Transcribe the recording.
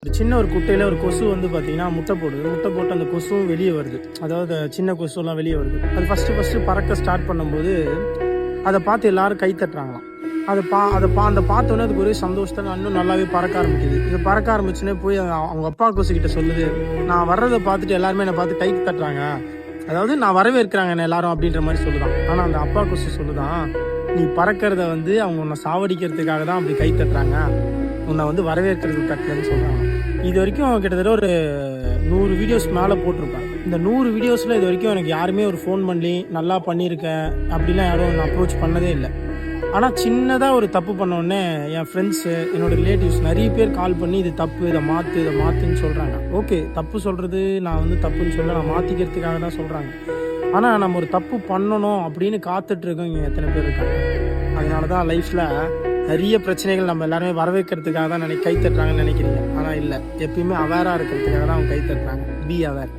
ஒரு சின்ன ஒரு குட்டையில் ஒரு கொசு வந்து பார்த்தீங்கன்னா முட்டை போடுது. முட்டை போட்டு அந்த கொசுவும் வெளியே வருது. அதாவது சின்ன கொசுலாம் வெளியே வருது. அது ஃபஸ்ட்டு பறக்க ஸ்டார்ட் பண்ணும்போது அதை பார்த்து எல்லாரும் கை தட்டுறாங்களாம். அந்த பார்த்தோன்னே அதுக்கு ஒரே சந்தோஷத்தில் இன்னும் நல்லாவே பறக்க ஆரம்பிக்குது. இது பறக்க ஆரம்பிச்சுன்னே போய் அவங்க அப்பா கொசுக்கிட்ட சொல்லுது, நான் வர்றதை பார்த்துட்டு எல்லாருமே என்னை பார்த்து கை தட்டுறாங்க, அதாவது நான் வரவேற்கிறாங்க என்ன எல்லாரும் அப்படின்ற மாதிரி சொல்லுதான். ஆனால் அந்த அப்பா கொசு சொல்லுதான், நீ பறக்கிறத வந்து அவங்க உன்னை சாவடிக்கிறதுக்காக தான் அப்படி கை தட்டுறாங்க, உன்னை வந்து வரவேற்கிறதுக்கு தட்டலன்னு சொல்கிறாங்க. இது வரைக்கும் கிட்டத்தட்ட ஒரு 100 வீடியோஸ் மேலே போட்டிருப்பேன். இந்த 100 வீடியோஸில் இது வரைக்கும் எனக்கு யாருமே ஒரு ஃபோன் பண்ணி நல்லா பண்ணியிருக்கேன் அப்படிலாம் யாரும் அப்ரோச் பண்ணதே இல்லை. ஆனால் சின்னதாக ஒரு தப்பு பண்ணோடனே என் ஃப்ரெண்ட்ஸு, என்னோடய ரிலேட்டிவ்ஸ் நிறைய பேர் கால் பண்ணி இது தப்பு, இதை மாற்றுன்னு சொல்கிறாங்க. ஓகே, தப்பு சொல்கிறது நான் வந்து தப்புன்னு சொல்ல, நான் மாற்றிக்கிறதுக்காக தான் சொல்கிறாங்க. ஆனால் நம்ம ஒரு தப்பு பண்ணணும் அப்படின்னு காத்துட்ருக்கோம் இங்கே எத்தனை பேர் இருக்காங்க. அதனால தான் லைஃப்பில் நிறைய பிரச்சனைகள் நம்ம எல்லாருமே வரவேற்கிறதுக்காக தான் கை தட்டுறாங்கன்னு நினைக்கிறீங்க. ஆனால் இல்லை, எப்பயுமே அவேராக இருக்கிறதுக்காக தான் அவங்க கை தட்டுறாங்க. Be aware.